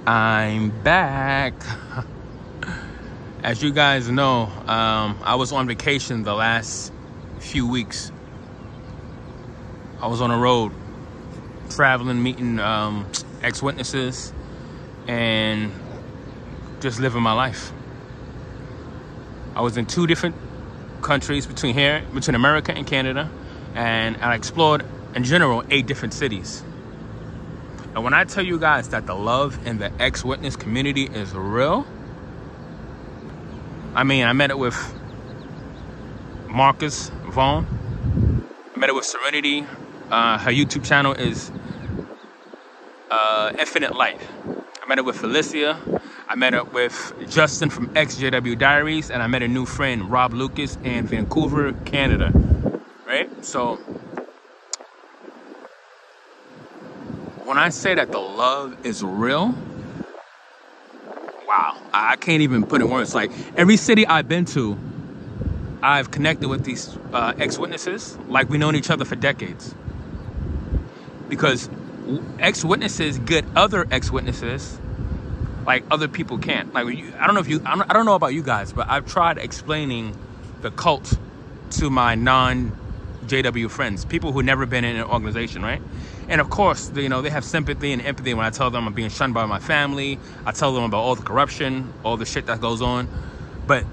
I'm back. As you guys know, I was on vacation the last few weeks. I was on the road, traveling, meeting ex-witnesses, and just living my life. I was in 2 different countries between America and Canada, and I explored, in general, 8 different cities. And when I tell you guys that the love in the ex-witness community is real, I mean, I met it with Marcus Vaughn. I met it with Serenity. Her YouTube channel is Infinite Light. I met it with Felicia. I met it with Justin from XJW Diaries. And I met a new friend, Rob Lucas, in Vancouver, Canada. Right? So when I say that the love is real, wow, I can't even put it in words. Like, every city I've been to, I've connected with these ex-witnesses like we've known each other for decades. Because ex-witnesses get other ex-witnesses like other people can't. Like, I don't know about you guys, but I've tried explaining the cult to my non-JW friends, people who never been in an organization, right? And of course, they have sympathy and empathy when I tell them I'm being shunned by my family. I tell them about all the corruption, all the shit that goes on. But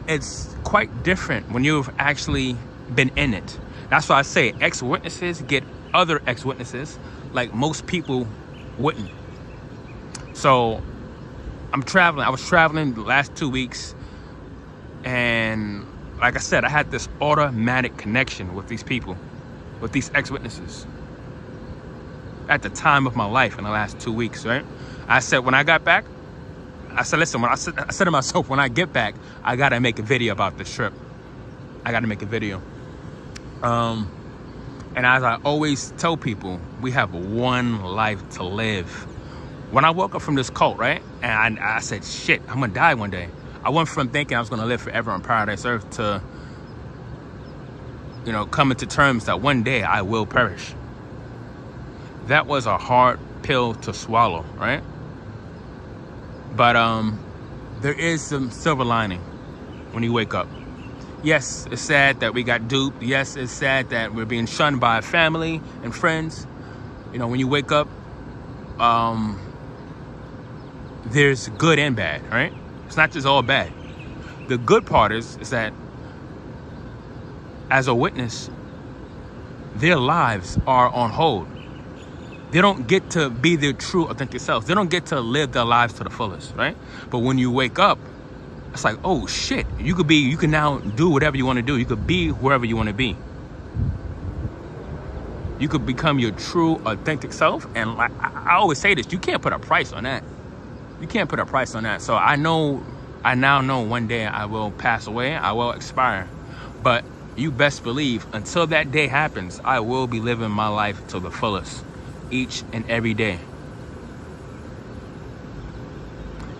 it's quite different when you've actually been in it. That's why I say ex-witnesses get other ex-witnesses like most people wouldn't. So I'm traveling. I was traveling the last 2 weeks. And like I said, I had this automatic connection with these people, with these ex-witnesses. At the time of my life in the last 2 weeks, right? I said, when I got back, I said, listen, I said to myself, when I get back, I got to make a video about this trip. I got to make a video. And as I always tell people, we have one life to live. When I woke up from this cult, right? And I said, shit, I'm going to die one day. I went from thinking I was going to live forever on paradise earth to, coming to terms that one day I will perish. That was a hard pill to swallow, right? But there is some silver lining when you wake up. Yes, it's sad that we got duped. Yes, it's sad that we're being shunned by family and friends. When you wake up, there's good and bad, right? It's not just all bad. The good part is that as a witness, their lives are on hold. They don't get to be their true, authentic selves. They don't get to live their lives to the fullest, right? But when you wake up, it's like, oh shit, you can now do whatever you want to do. You could be wherever you want to be. You could become your true, authentic self. And like I always say this, you can't put a price on that. You can't put a price on that. So I now know one day I will pass away. I will expire. But you best believe until that day happens, I will be living my life to the fullest. Each and every day.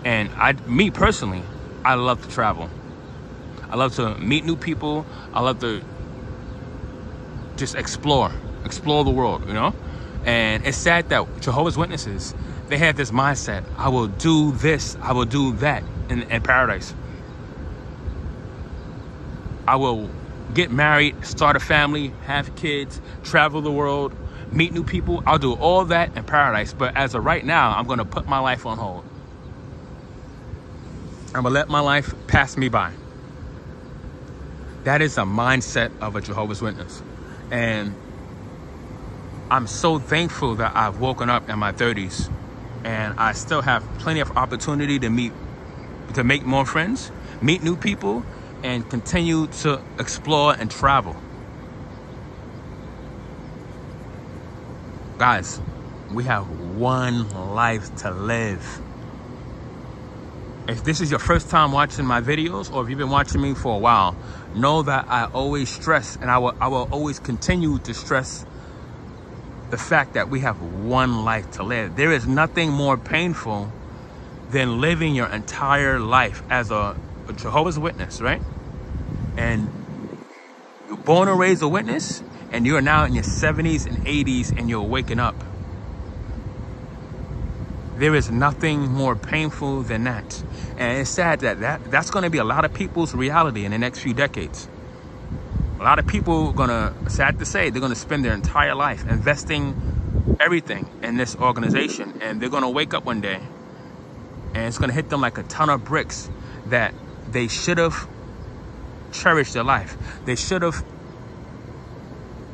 And me personally, I love to travel. I love to meet new people. I love to just explore the world, And it's sad that Jehovah's Witnesses, they have this mindset, I will do this, I will do that in paradise. I will get married, start a family, have kids, travel the world, meet new people. I'll do all that in paradise. But as of right now, I'm going to put my life on hold. I'm going to let my life pass me by. That is a mindset of a Jehovah's Witness. And I'm so thankful that I've woken up in my 30s. And I still have plenty of opportunity to make more friends, meet new people, and continue to explore and travel. Guys, we have one life to live. If this is your first time watching my videos, or if you've been watching me for a while, know that I always stress, and I will always continue to stress the fact that we have one life to live. There is nothing more painful than living your entire life as a Jehovah's Witness, right? And you're born and raised a witness, and you're now in your 70s and 80s and you're waking up. There is nothing more painful than that. And it's sad that that's going to be a lot of people's reality in the next few decades. A lot of people sad to say, they're going to spend their entire life investing everything in this organization. And they're going to wake up one day and it's going to hit them like a ton of bricks that they should have cherished their life. They should have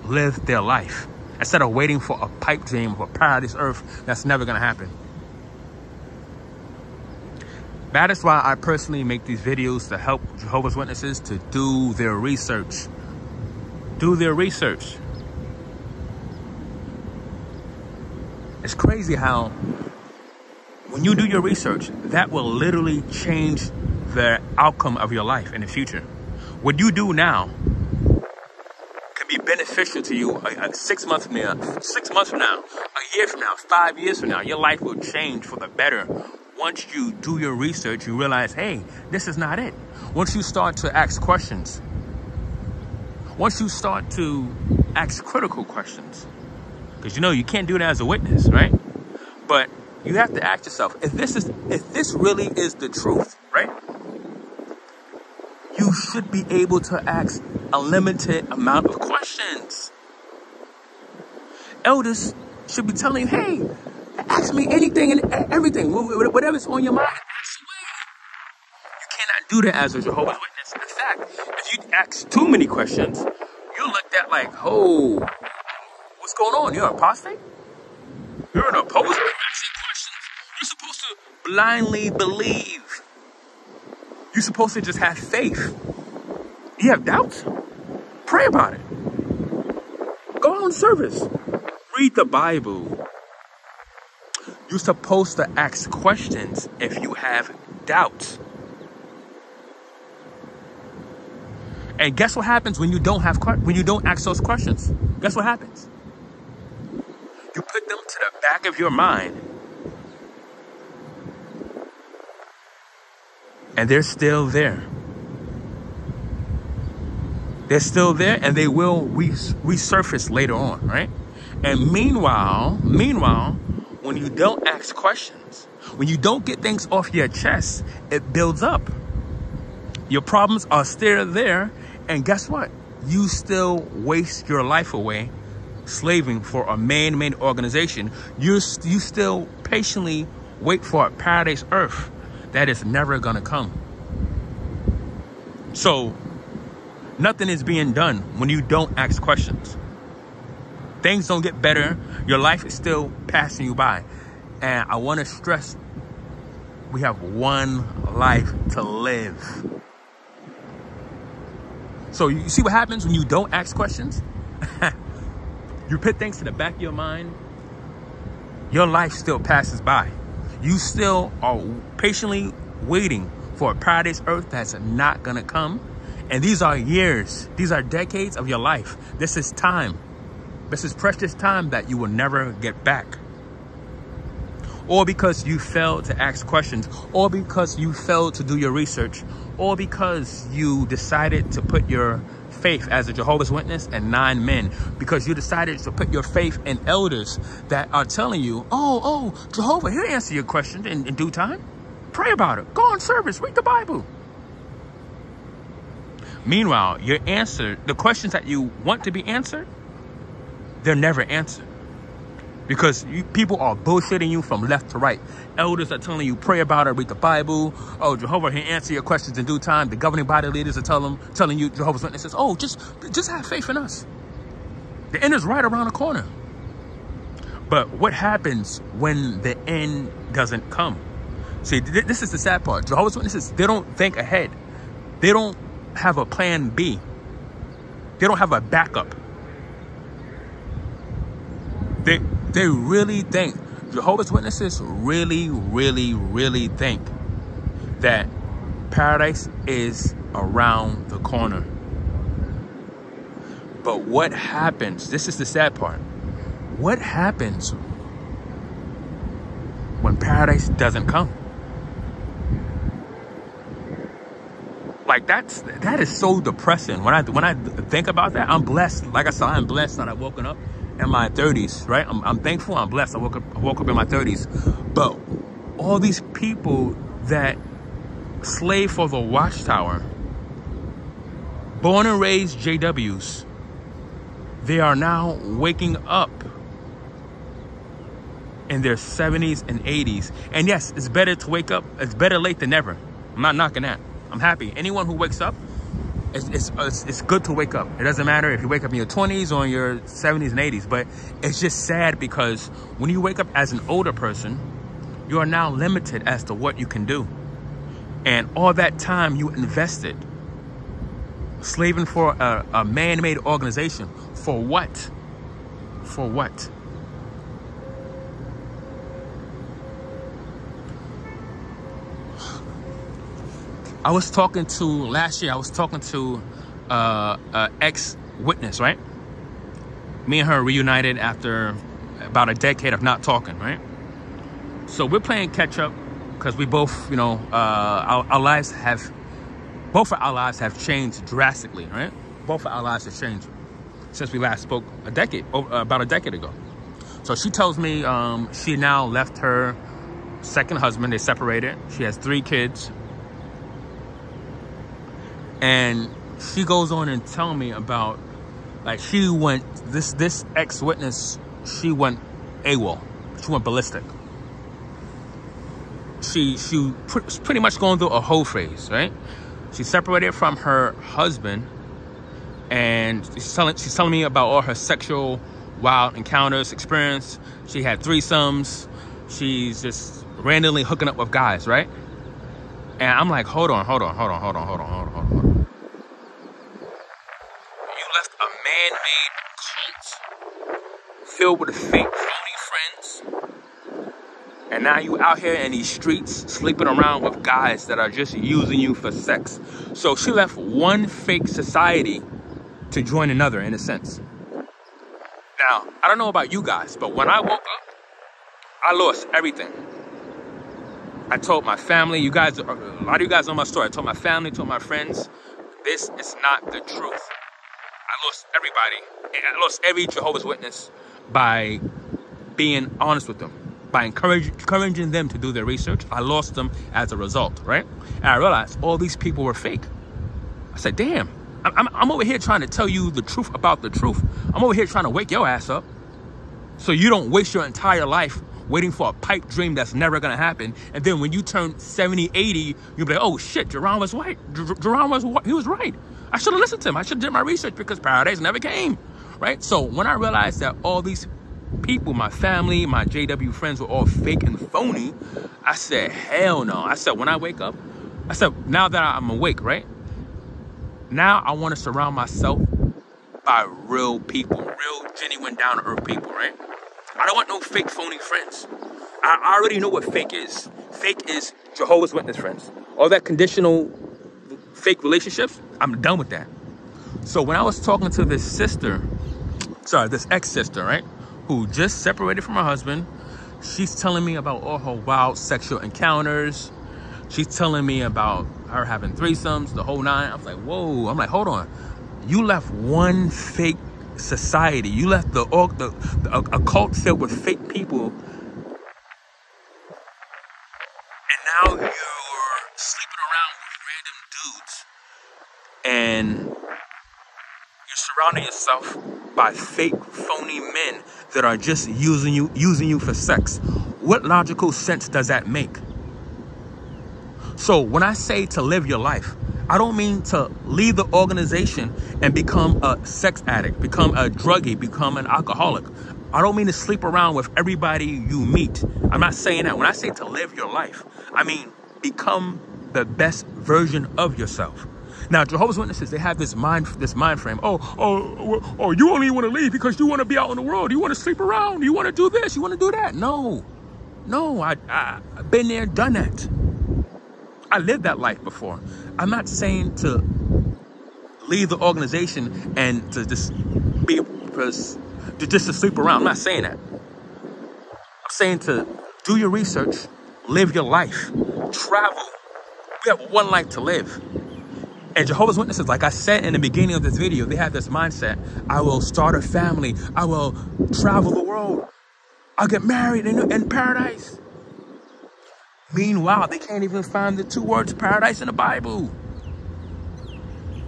lived their life instead of waiting for a pipe dream of a paradise earth that's never going to happen. That is why I personally make these videos, to help Jehovah's Witnesses to do their research. Do their research. It's crazy how when you do your research, that will literally change the outcome of your life in the future. What you do now can be beneficial to you 6 months from now, a year from now, 5 years from now. Your life will change for the better. Once you do your research, you realize, hey, this is not it. Once you start to ask questions, once you start to ask critical questions, because you know you can't do that as a witness, right? But you have to ask yourself, if this really is the truth, right? You should be able to ask a limited amount of questions. Elders should be telling you, hey, ask me anything and everything, whatever's on your mind, ask away. You cannot do that as a Jehovah's Witness. In fact, if you ask too many questions, you're looked at like, oh, what's going on? You're an apostate? You're an opposer? You're asking questions. You're supposed to blindly believe. You're supposed to just have faith. You have doubts? Pray about it. Go on service. Read the Bible. You're supposed to ask questions if you have doubts. And guess what happens when you don't ask those questions? Guess what happens? You put them to the back of your mind. And they're still there. They're still there, and they will resurface later on, right? And meanwhile, when you don't ask questions, when you don't get things off your chest, it builds up. Your problems are still there, and guess what? You still waste your life away slaving for a man-made organization. You still patiently wait for a paradise earth that is never gonna come. So nothing is being done when you don't ask questions. Things don't get better. Your life is still passing you by. And I want to stress, we have one life to live. So you see what happens when you don't ask questions? You put things to the back of your mind. Your life still passes by. You still are patiently waiting for a paradise earth that's not going to come. And these are years. These are decades of your life. This is time. This is precious time that you will never get back. Or because you failed to ask questions, or because you failed to do your research, or because you decided to put your faith as a Jehovah's Witness and 9 men, because you decided to put your faith in elders that are telling you, oh, Jehovah, he'll answer your question in due time. Pray about it. Go on service. Read the Bible. Meanwhile, the questions that you want to be answered, they're never answered. Because people are bullshitting you from left to right. Elders are telling you, pray about it, read the Bible. Oh, Jehovah, he'll answer your questions in due time. The governing body leaders are telling you, Jehovah's Witnesses, oh, just have faith in us. The end is right around the corner. But what happens when the end doesn't come? See, this is the sad part. Jehovah's Witnesses, they don't think ahead. They don't have a plan B. They don't have a backup. They really think, Jehovah's Witnesses really, really, really think that paradise is around the corner. But what happens, this is the sad part, what happens when paradise doesn't come? Like that is so depressing. When I think about that, I'm blessed. Like I said, I'm blessed that I've woken up in my 30s, right? I'm thankful, I'm blessed. I woke up in my 30s. But all these people that slave for the Watchtower, born and raised JWs, they are now waking up in their 70s and 80s. And yes, it's better to wake up. It's better late than never. I'm not knocking that. I'm happy. Anyone who wakes up, it's good to wake up. It doesn't matter if you wake up in your 20s or in your 70s and 80s, but it's just sad because when you wake up as an older person, you are now limited as to what you can do. And all that time you invested slaving for a man-made organization, for what? For what? Last year I was talking to ex-witness, right? Me and her reunited after about a decade of not talking, right? So we're playing catch up because we both, you know, both of our lives have changed drastically, right? Both of our lives have changed since we last spoke about a decade ago. So she tells me she now left her second husband. They separated. She has 3 kids. And she goes on and tell me about, like, she went, this ex-witness, she went AWOL. She went ballistic. She pretty much going through a whole phase, right? She separated from her husband, and she's telling me about all her sexual wild encounters, experience. She had threesomes. She's just randomly hooking up with guys, right? And I'm like, hold on. You left a man-made cult filled with fake, phony friends, and now you out here in these streets sleeping around with guys that are just using you for sex. So she left one fake society to join another, in a sense. Now, I don't know about you guys, but when I woke up, I lost everything. I told my family, a lot of you guys know my story. I told my family, told my friends, this is not the truth. I lost everybody. I lost every Jehovah's Witness by being honest with them, by encouraging them to do their research. I lost them as a result, right? And I realized all these people were fake. I said, damn, I'm over here trying to tell you the truth about the truth. I'm over here trying to wake your ass up so you don't waste your entire life waiting for a pipe dream that's never gonna happen. And then when you turn 70, 80, you'll be like, oh shit, Jerron was right. He was right. I should have listened to him. I should have did my research because paradise never came, right? So when I realized that all these people, my family, my JW friends were all fake and phony, I said, hell no. I said, when I wake up, I said, now that I'm awake, right? Now I want to surround myself by real people, real, genuine, down-to-earth people, right? I don't want no fake, phony friends. I already know what fake is. Fake is Jehovah's Witness friends. All that conditional fake relationships, I'm done with that. So when I was talking to this ex-sister, right, who just separated from her husband, she's telling me about all her wild sexual encounters. She's telling me about her having threesomes, the whole nine. I was like, whoa. I'm like, hold on. You left one fake society. You left a cult filled with fake people, and now you're sleeping around with random dudes, and you're surrounding yourself by fake, phony men that are just using you for sex. What logical sense does that make? So when I say to live your life, I don't mean to leave the organization and become a sex addict, become a druggie, become an alcoholic. I don't mean to sleep around with everybody you meet. I'm not saying that. When I say to live your life, I mean become the best version of yourself. Now, Jehovah's Witnesses, they have this mind frame. Oh, you only want to leave because you want to be out in the world. You want to sleep around. You want to do this. You want to do that. No, I've been there, done that. I lived that life before. I'm not saying to leave the organization and to just to sleep around. I'm not saying that. I'm saying to do your research, live your life, travel. We have one life to live. And Jehovah's Witnesses, like I said in the beginning of this video, they have this mindset. I will start a family. I will travel the world. I'll get married in paradise. Meanwhile, they can't even find the two words paradise in the Bible.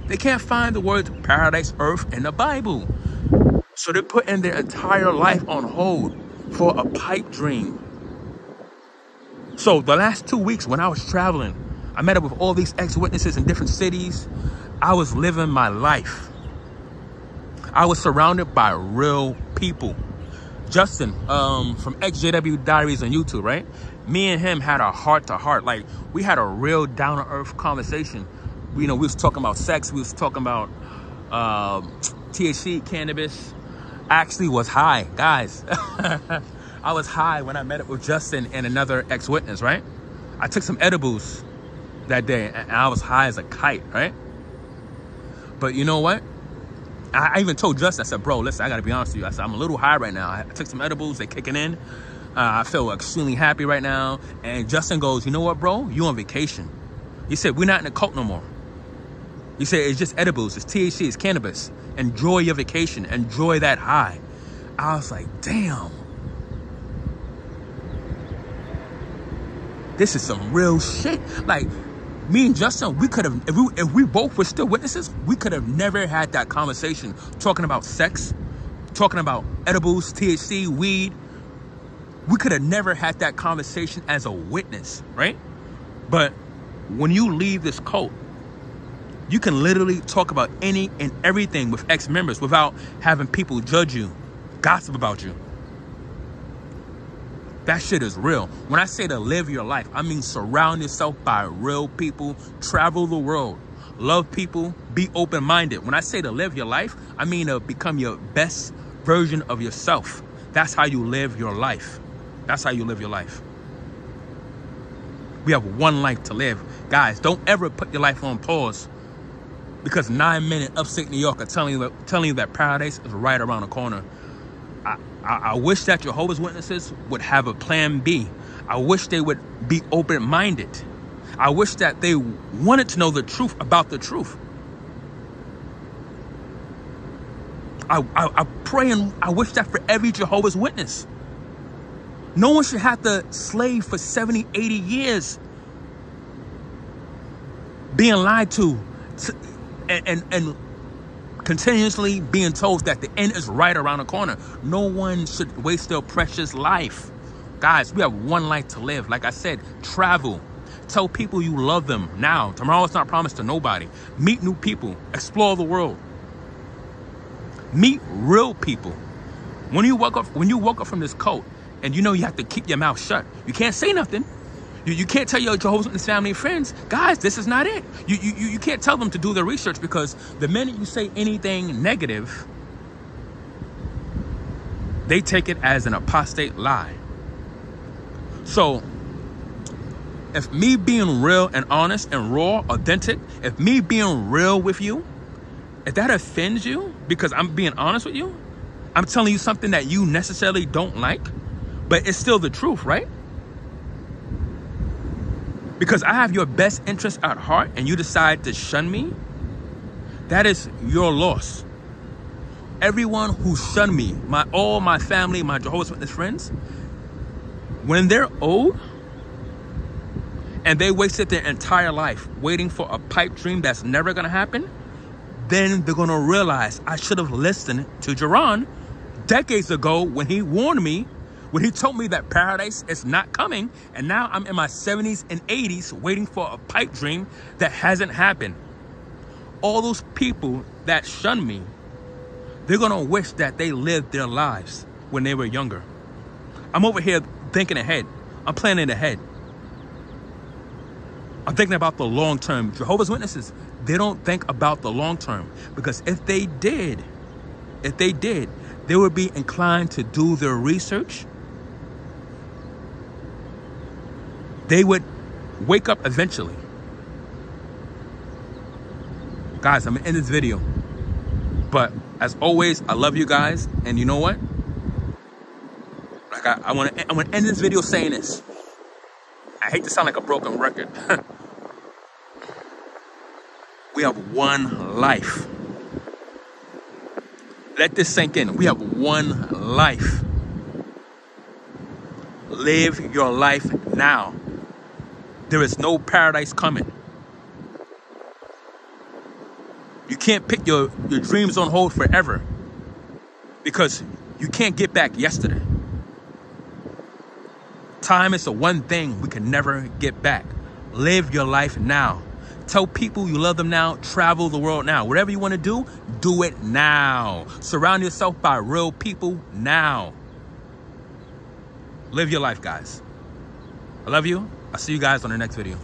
They can't find the words paradise, earth in the Bible. So they're putting their entire life on hold for a pipe dream. So the last 2 weeks when I was traveling, I met up with all these ex-witnesses in different cities. I was living my life. I was surrounded by real people. Justin, from XJW Diaries on YouTube, right? Me and him had a heart-to-heart. Like, we had a real down-to-earth conversation. You know, we was talking about sex. We was talking about THC, cannabis. I actually was high, guys. I was high when I met up with Justin and another ex-witness, right? I took some edibles that day, and I was high as a kite, right? But you know what? I even told Justin, I said, bro, listen, I gotta be honest with you. I said, I'm a little high right now. I took some edibles, they kicking in. I feel extremely happy right now. And Justin goes, you know what, bro? You on vacation. He said, we're not in a cult no more. He said, it's just edibles, it's THC, it's cannabis. Enjoy your vacation, enjoy that high. I was like, damn. This is some real shit. Like, me and Justin, we could have, if we both were still witnesses, we could have never had that conversation talking about sex, talking about edibles, THC, weed. We could have never had that conversation as a witness, right? But when you leave this cult, you can literally talk about any and everything with ex-members without having people judge you, gossip about you. That shit is real. When I say to live your life, I mean surround yourself by real people, travel the world, love people, be open-minded. When I say to live your life, I mean to become your best version of yourself. That's how you live your life. That's how you live your life. We have one life to live. Guys, don't ever put your life on pause because 9 men in upstate New York are telling you that paradise is right around the corner. I wish that Jehovah's Witnesses would have a plan B. I wish they would be open-minded. I wish that they wanted to know the truth about the truth. I pray and I wish that for every Jehovah's Witness. No one should have to slave for 70, 80 years being lied to and continuously being told that the end is right around the corner. No one should waste their precious life. Guys, we have one life to live. Like I said, travel. Tell people you love them now. Tomorrow is not promised to nobody. Meet new people. Explore the world. Meet real people. When you woke up from this cult, and you know you have to keep your mouth shut. You can't say nothing. You can't tell your Jehovah's Witness family and friends, guys, this is not it. You can't tell them to do their research because the minute you say anything negative, they take it as an apostate lie. So, if me being real and honest and raw, authentic, if me being real with you, if that offends you because I'm being honest with you, I'm telling you something that you necessarily don't like, but it's still the truth, right? Because I have your best interest at heart and you decide to shun me, that is your loss. Everyone who shunned me, all my family, my Jehovah's Witness friends, when they're old and they wasted their entire life waiting for a pipe dream that's never gonna happen, then they're gonna realize I should have listened to Jerron decades ago when he warned me, when he told me that paradise is not coming, and now I'm in my 70s and 80s waiting for a pipe dream that hasn't happened. All those people that shun me, they're gonna wish that they lived their lives when they were younger. I'm over here thinking ahead. I'm planning ahead. I'm thinking about the long term. Jehovah's Witnesses, they don't think about the long term, because if they did, they would be inclined to do their research. They would wake up eventually. Guys, I'm gonna end this video. But as always, I love you guys. And you know what? Like I wanna end this video saying this. I hate to sound like a broken record. We have one life. Let this sink in. We have one life. Live your life now. There is no paradise coming. You can't put your dreams on hold forever because you can't get back yesterday. Time is the one thing we can never get back. Live your life now. Tell people you love them now. Travel the world now. Whatever you want to do it now. Surround yourself by real people now. Live your life, guys. I love you. I'll see you guys on the next video.